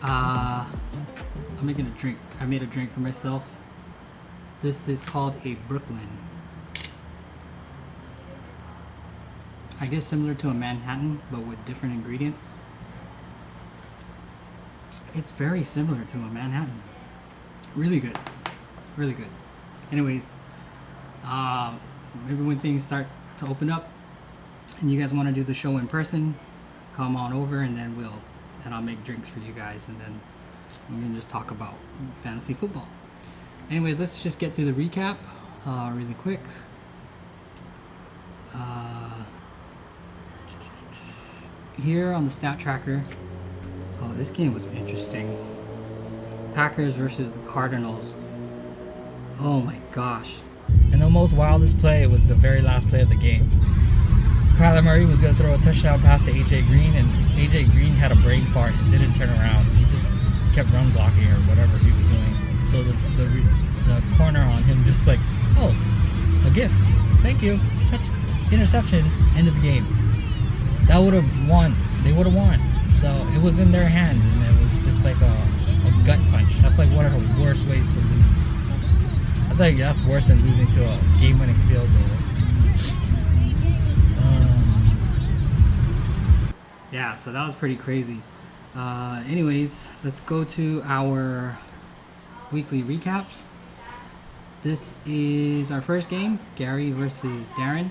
I'm making a drink. I made a drink for myself. This is called a Brooklyn. I guess similar to a Manhattan, but with different ingredients. It's very similar to a Manhattan. Really good. Really good. Anyways, maybe when things start to open up and you guys want to do the show in person, come on over and then I'll make drinks for you guys and then we can just talk about fantasy football. Anyways, let's just get to the recap really quick. Here on the stat tracker, oh, this game was interesting. Packers versus the Cardinals. Oh my gosh. And the most wildest play was the very last play of the game. Kyler Murray was going to throw a touchdown pass to AJ Green, and AJ Green had a brain fart and didn't turn around. He just kept run blocking or whatever he was doing. So the corner on him just like, oh, a gift. Thank you. Interception. End of the game. That would have won. They would have won. So it was in their hands, and it was just like a gut punch. That's like one of the worst ways to lose. I think that's worse than losing to a game-winning field goal. Yeah, so that was pretty crazy. Anyways, let's go to our weekly recaps. This is our first game, Gary versus Darren.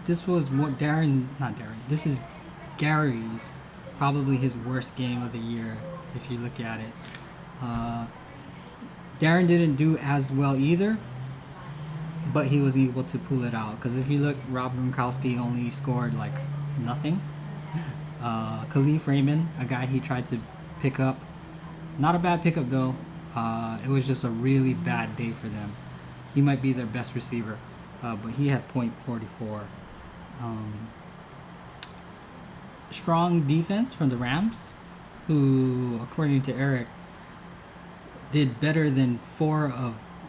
This was more this is Gary's, probably his worst game of the year, if you look at it. Darren didn't do as well either, but he was able to pull it out. Because if you look, Rob Gronkowski only scored like nothing. Khalif Raymond, a guy he tried to pick up. Not a bad pickup though. It was just a really bad day for them. He might be their best receiver, but he had .44. Strong defense from the Rams, who, according to Eric, did better than 4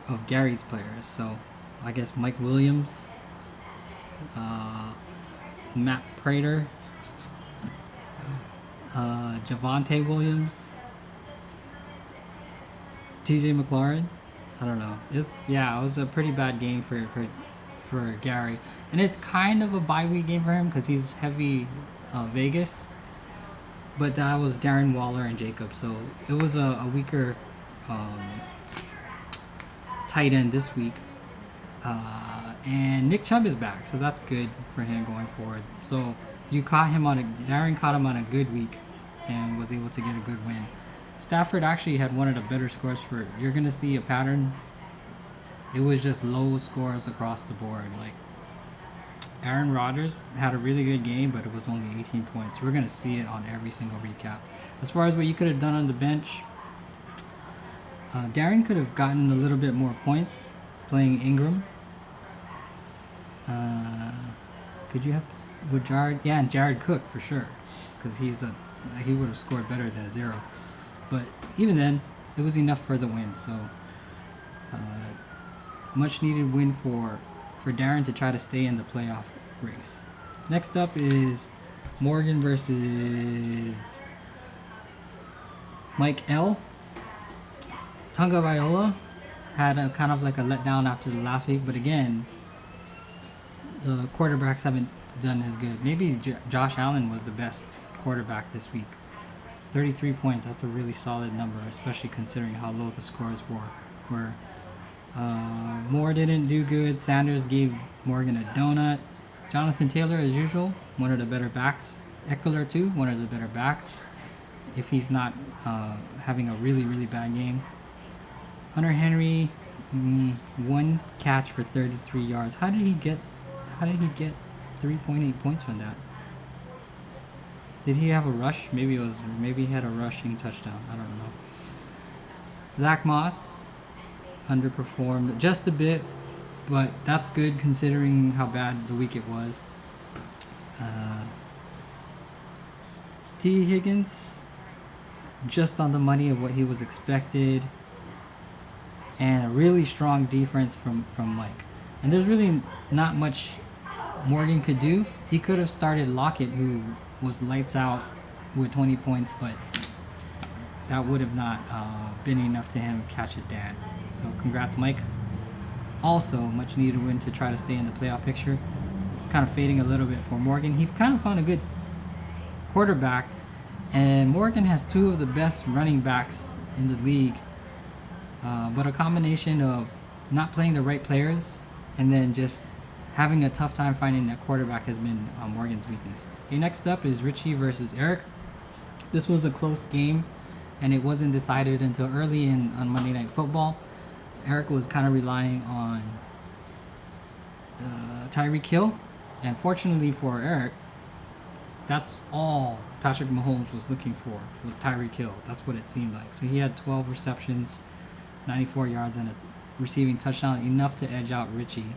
of Gary's players. So I guess Mike Williams, Matt Prater, Javonte Williams, TJ McLaurin. I don't know. It was a pretty bad game for Gary, and it's kind of a bye week game for him because he's heavy Vegas. But that was Darren Waller and Jacob, so it was a weaker tight end this week. And Nick Chubb is back, so that's good for him going forward. So Darren caught him on a good week and was able to get a good win. Stafford actually had one of the better scores you're going to see a pattern. It was just low scores across the board. Like, Aaron Rodgers had a really good game, but it was only 18 points. We're going to see it on every single recap. As far as what you could have done on the bench, Darren could have gotten a little bit more points playing Ingram. And Jared Cook for sure, because he would have scored better than 0. But even then, it was enough for the win. So much needed win for Darren to try to stay in the playoff race. Next up is Morgan versus Mike L. Tunga Viola had a kind of like a letdown after the last week, but again, the quarterbacks haven't done as good. Maybe Josh Allen was the best quarterback this week. 33 points, that's a really solid number, especially considering how low the scores were. Moore didn't do good. Sanders gave Morgan a donut. Jonathan Taylor, as usual, one of the better backs. Eckler, too, one of the better backs, if he's not having a really, really bad game. Hunter Henry, 1 catch for 33 yards. How did he get 3.8 points from that? Did he have a rush? Maybe he had a rushing touchdown. I don't know. Zach Moss underperformed just a bit, but that's good considering how bad the week it was. T. Higgins, just on the money of what he was expected, and a really strong defense from Mike. And there's really not much Morgan could do. He could have started Lockett, who was lights out with 20 points, but that would have not been enough to him to catch his dad. So congrats, Mike. Also, much needed win to try to stay in the playoff picture. It's kind of fading a little bit for Morgan. He kind of found a good quarterback, and Morgan has two of the best running backs in the league. But a combination of not playing the right players and then just having a tough time finding that quarterback has been Morgan's weakness. Okay, next up is Richie versus Eric. This was a close game, and it wasn't decided until early on Monday Night Football. Eric was kind of relying on Tyreek Hill, and fortunately for Eric, that's all Patrick Mahomes was looking for, was Tyreek Hill. That's what it seemed like. So he had 12 receptions, 94 yards, and a receiving touchdown, enough to edge out Richie.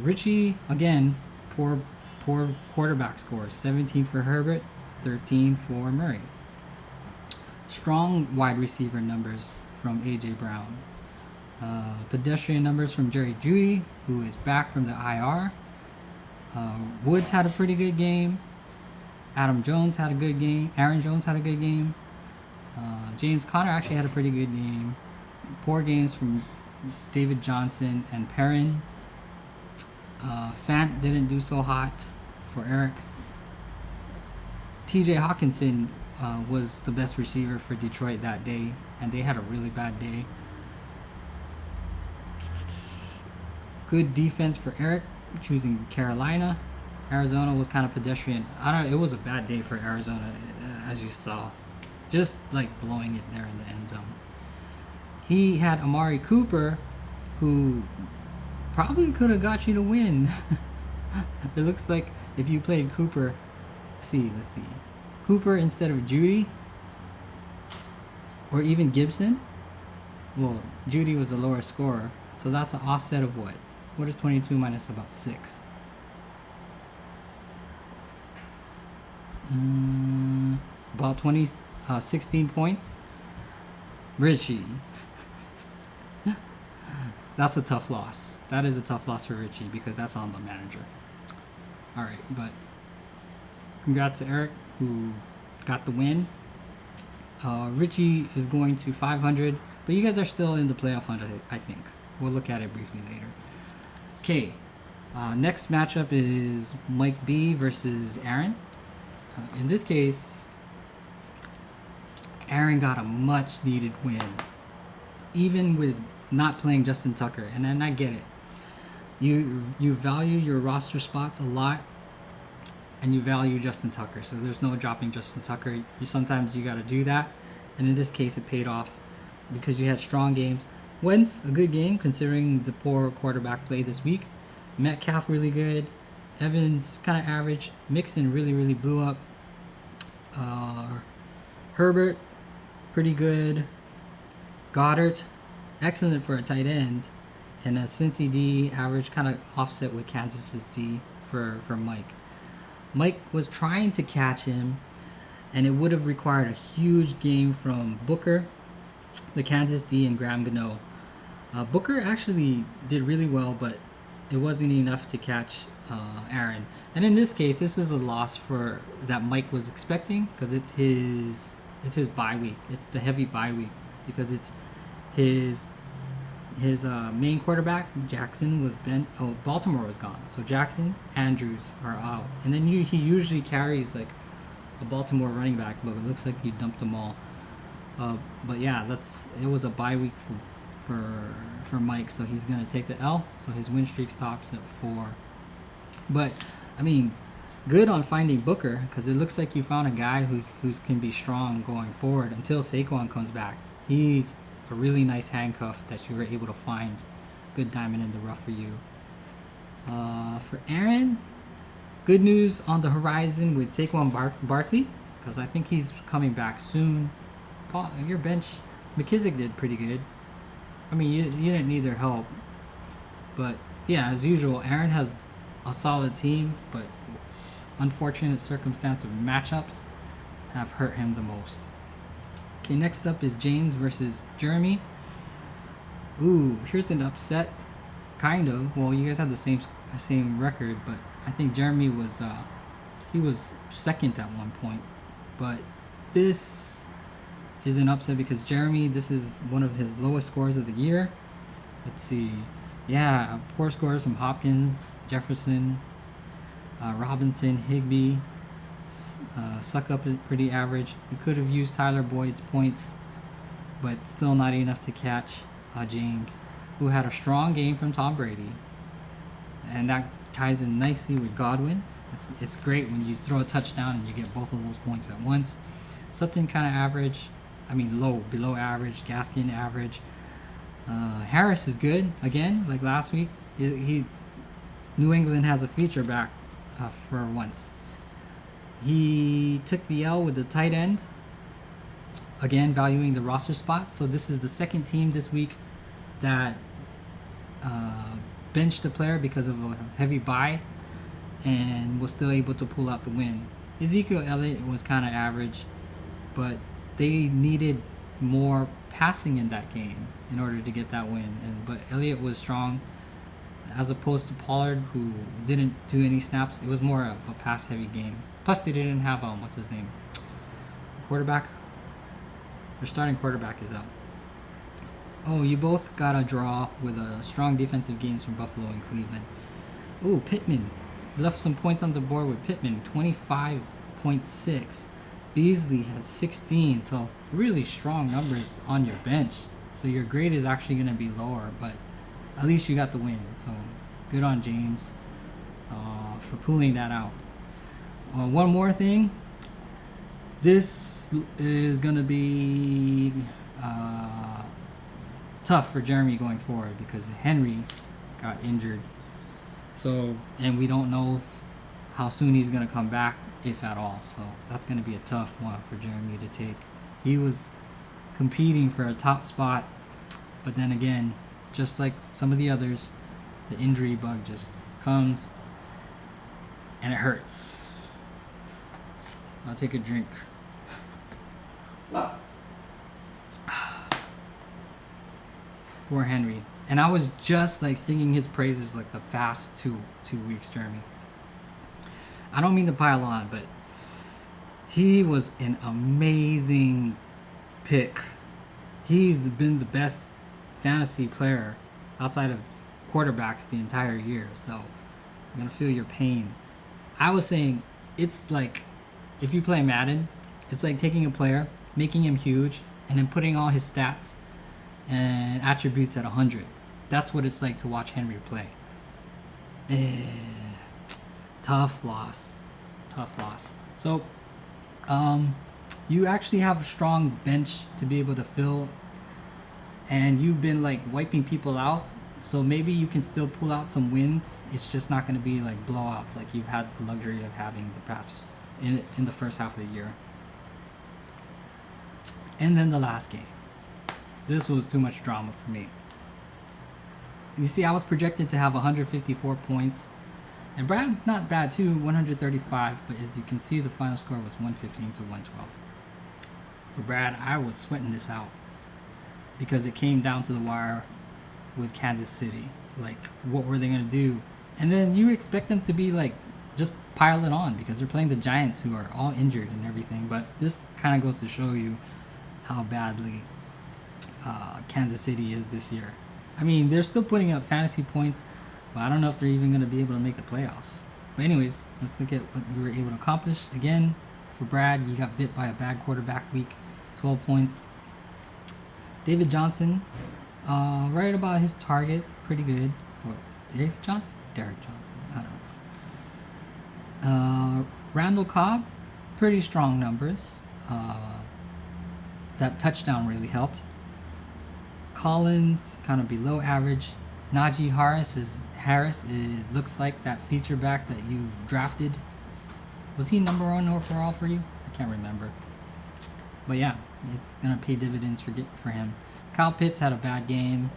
Richie, again, poor quarterback scores. 17 for Herbert, 13 for Murray. Strong wide receiver numbers from A.J. Brown. Pedestrian numbers from Jerry Jeudy, who is back from the IR. Woods had a pretty good game. Aaron Jones had a good game. James Conner actually had a pretty good game. Poor games from David Johnson and Perrin. Fant didn't do so hot for Eric. TJ Hawkinson was the best receiver for Detroit that day, and they had a really bad day. Good defense for Eric, choosing Carolina. Arizona was kind of pedestrian. It was a bad day for Arizona, as you saw. Just like blowing it there in the end zone. He had Amari Cooper, who probably could have got you to win. It looks like if you played Cooper, let's see. Cooper instead of Jeudy, or even Gibson. Well, Jeudy was the lower scorer, so that's an offset of what? What is 22 minus about 6? About 16 points. Richie. That's a tough loss. That is a tough loss for Richie because that's on the manager. Alright, but congrats to Eric, who got the win. Richie is going to 500, but you guys are still in the playoff hunt, I think. We'll look at it briefly later. Okay, next matchup is Mike B versus Aaron. In this case, Aaron got a much needed win, even with not playing Justin Tucker. And then I get it. You value your roster spots a lot, and you value Justin Tucker. So there's no dropping Justin Tucker. Sometimes you got to do that. And in this case, it paid off because you had strong games. Wentz, a good game considering the poor quarterback play this week. Metcalf, really good. Evans, kind of average. Mixon really blew up. Herbert, pretty good. Goddard, excellent for a tight end. And a Cincy D, average, kind of offset with Kansas's D for Mike. Mike was trying to catch him, and it would have required a huge game from Booker, the Kansas D, and Graham Gano. Booker actually did really well, but it wasn't enough to catch Aaron. And in this case, this is a loss for that Mike was expecting because it's his bye week. It's the heavy bye week because it's his main quarterback Jackson was bent. Oh, Baltimore was gone, so Jackson, Andrews are out, and then he usually carries like a Baltimore running back, but it looks like he dumped them all. But yeah, it was a bye week for Mike, so he's gonna take the L. So his win streak stops at 4. But I mean, good on finding Booker because it looks like you found a guy who's can be strong going forward until Saquon comes back. He's a really nice handcuff that you were able to find. Good diamond in the rough for you. For Aaron, good news on the horizon with Saquon Barkley because I think he's coming back soon. Paul, your bench, McKissick did pretty good. I mean, you didn't need their help. But yeah, as usual, Aaron has a solid team, but unfortunate circumstance of matchups have hurt him the most. Okay, next up is James versus Jeremy. Ooh, here's an upset. Kind of. Well, you guys have the same record, but I think Jeremy was He was second at one point. But this is an upset because Jeremy, this is one of his lowest scores of the year. Let's see. Yeah, poor scores from Hopkins, Jefferson, Robinson, Higbee. Suck up is pretty average. You could have used Tyler Boyd's points, but still not enough to catch James, who had a strong game from Tom Brady. And that ties in nicely with Godwin. It's great when you throw a touchdown and you get both of those points at once. Sutton kind of average. I mean low, below average. Gaskin average. Harris is good again, like last week. New England has a feature back for once. He took the L with the tight end. Again, valuing the roster spot. So this is the second team this week that benched a player because of a heavy bye and was still able to pull out the win. Ezekiel Elliott was kind of average, but they needed more passing in that game in order to get that win. But Elliott was strong as opposed to Pollard, who didn't do any snaps. It was more of a pass-heavy game. Plus, they didn't have what's his name, quarterback. Their starting quarterback is out. Oh, you both got a draw with a strong defensive games from Buffalo and Cleveland. Oh, Pittman left some points on the board with Pittman, 25.6. Beasley had 16, so really strong numbers on your bench. So your grade is actually going to be lower, but at least you got the win. So good on James for pulling that out. One more thing. This is going to be tough for Jeremy going forward because Henry got injured. So, and we don't know how soon he's going to come back, if at all. So that's going to be a tough one for Jeremy to take. He was competing for a top spot, but then again, just like some of the others, the injury bug just comes and it hurts. I'll take a drink. Poor Henry. And I was just like singing his praises like the past two weeks, Jeremy. I don't mean to pile on, but he was an amazing pick. He's been the best fantasy player outside of quarterbacks the entire year. So I'm going to feel your pain. I was saying it's like if you play Madden, it's like taking a player, making him huge, and then putting all his stats and attributes at 100. That's what it's like to watch Henry play. Tough loss. So, you actually have a strong bench to be able to fill, and you've been like wiping people out. So maybe you can still pull out some wins. It's just not going to be like blowouts like you've had the luxury of having the past in the first half of the year. And then the last game. This was too much drama for me. You see, I was projected to have 154 points. And Brad, not bad too, 135. But as you can see, the final score was 115 to 112. So Brad, I was sweating this out. Because it came down to the wire with Kansas City. Like, what were they going to do? And then you expect them to be like, just pile it on. Because they're playing the Giants, who are all injured and everything. But this kind of goes to show you how badly Kansas City is this year. I mean, they're still putting up fantasy points, but I don't know if they're even going to be able to make the playoffs. But anyways, let's look at what we were able to accomplish. Again, for Brad, you got bit by a bad quarterback week, 12 points. David Johnson, right about his target, pretty good. Or Derek Johnson? Derek Johnson, I don't know. Randall Cobb, pretty strong numbers. That touchdown really helped. Collins, kind of below average. Najee Harris looks like that feature back that you've drafted. Was he number one overall for you? I can't remember. But yeah, it's gonna pay dividends for him. Kyle Pitts had a bad game.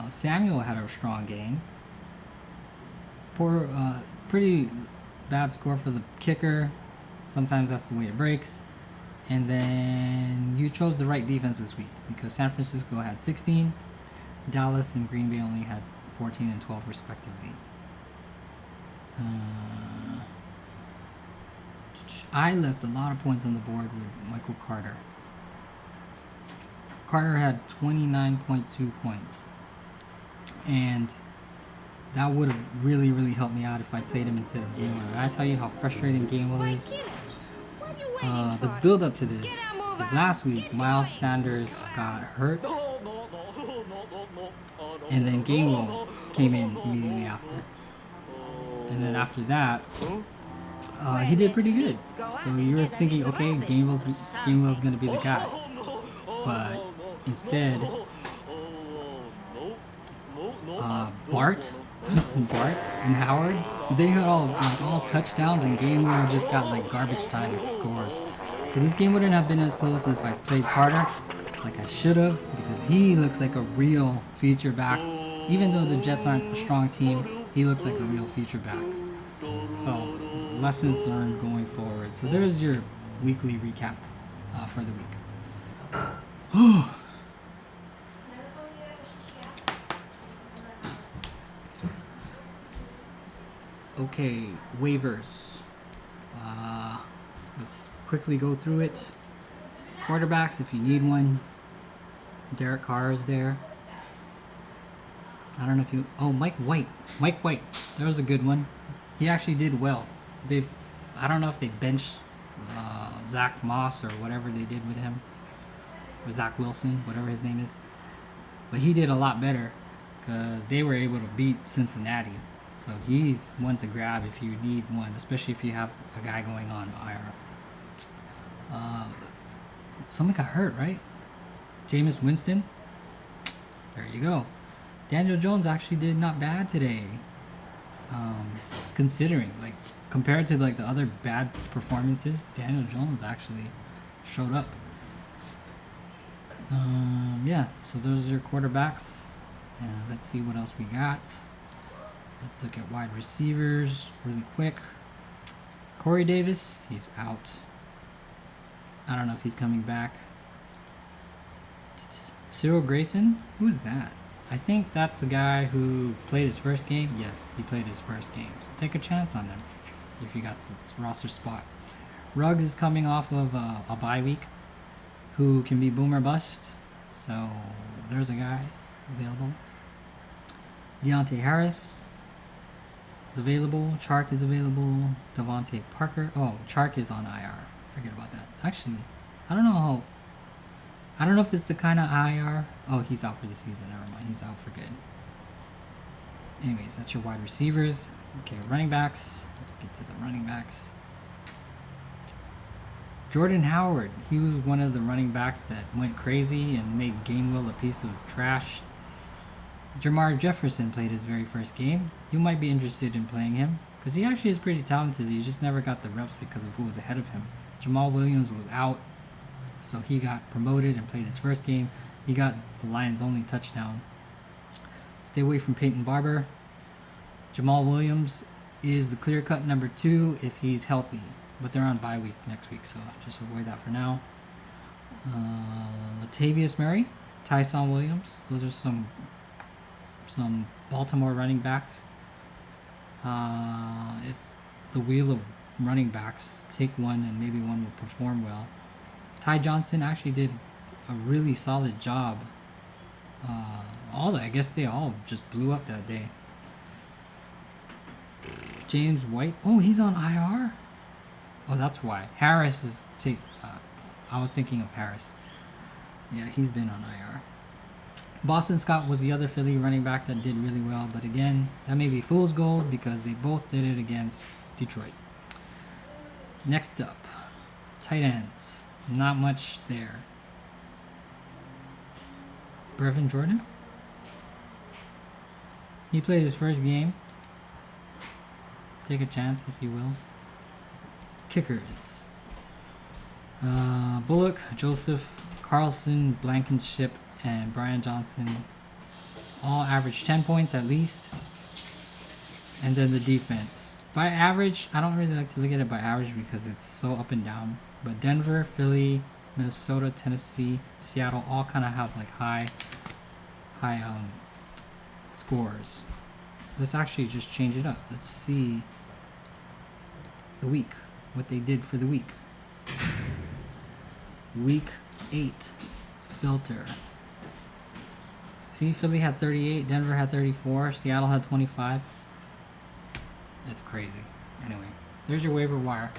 Samuel had a strong game. Pretty bad score for the kicker. Sometimes that's the way it breaks. And then you chose the right defense this week because San Francisco had 16, Dallas and Green Bay only had 14 and 12 respectively. I left a lot of points on the board with Michael Carter. Carter had 29.2 points. And that would have really, really helped me out if I played him instead of Gamewell. And I tell you how frustrating Gamewell is. The build up to this is last week Miles Sanders got hurt. And then Gamewell came in immediately after. And then after that, he did pretty good. So you were thinking, okay, Gamewell's going to be the guy. But instead, Bart and Howard, they had all touchdowns, and Gamewell just got like garbage time scores. So this game wouldn't have been as close if I played Carter like I should have, because he looks like a real feature back. Even though the Jets aren't a strong team, he looks like a real feature back. So lessons learned going forward. So there's your weekly recap for the week. Okay, waivers. Let's quickly go through it. Quarterbacks, if you need one. Derek Carr is there. I don't know if you... Oh, Mike White. Mike White. That was a good one. He actually did well. I don't know if they benched Zach Moss or whatever they did with him. Or Zach Wilson, whatever his name is. But he did a lot better because they were able to beat Cincinnati. So he's one to grab if you need one, especially if you have a guy going on IR. Someone got hurt, right? Jameis Winston. There you go. Daniel Jones actually did not bad today. Considering, like, compared to like the other bad performances, Daniel Jones actually showed up. Yeah, so those are your quarterbacks. Let's see what else we got. Let's look at wide receivers really quick. Corey Davis, he's out. I don't know if he's coming back. Cyril Grayson, who's that? I think that's the guy who played his first game. Yes, he played his first game. So take a chance on him if you got the roster spot. Ruggs is coming off of a bye week who can be boom or bust. So there's a guy available. Deontay Harris is available. Chark is available. Devontae Parker. Oh, Chark is on IR. Forget about that. Actually, I don't know if it's the kind of IR. Oh, he's out for the season. Never mind. He's out for good. Anyways, that's your wide receivers. Okay, running backs. Let's get to the running backs. Jordan Howard. He was one of the running backs that went crazy and made Gamewell a piece of trash. Jamar Jefferson played his very first game. You might be interested in playing him because he actually is pretty talented. He just never got the reps because of who was ahead of him. Jamal Williams was out, so he got promoted and played his first game. He got the Lions' only touchdown. Stay away from Peyton Barber. Jamal Williams is the clear-cut number 2 if he's healthy, but they're on bye week next week, so just avoid that for now. Latavius Murray, Tyson Williams. Those are some Baltimore running backs. It's the wheel of running backs. Take one and maybe one will perform well. Ty Johnson actually did a really solid job. I guess they all just blew up that day. James White. Oh, he's on IR? Oh, that's why. Harris is I was thinking of Harris. Yeah, he's been on IR. Boston Scott was the other Philly running back that did really well, but again, that may be fool's gold because they both did it against Detroit. Next up, tight ends. Not much there. Brevin Jordan. He played his first game. Take a chance, if you will. Kickers. Bullock, Joseph, Carlson, Blankenship, and Brian Johnson all average 10 points at least. And then the defense. By average, I don't really like to look at it by average because it's so up and down. But Denver, Philly, Minnesota, Tennessee, Seattle all kind of have like high scores. Let's actually just change it up. Let's see the week. what they did for the week. Week 8 filter. See, Philly had 38, Denver had 34, Seattle had 25. That's crazy. Anyway, there's your waiver wire.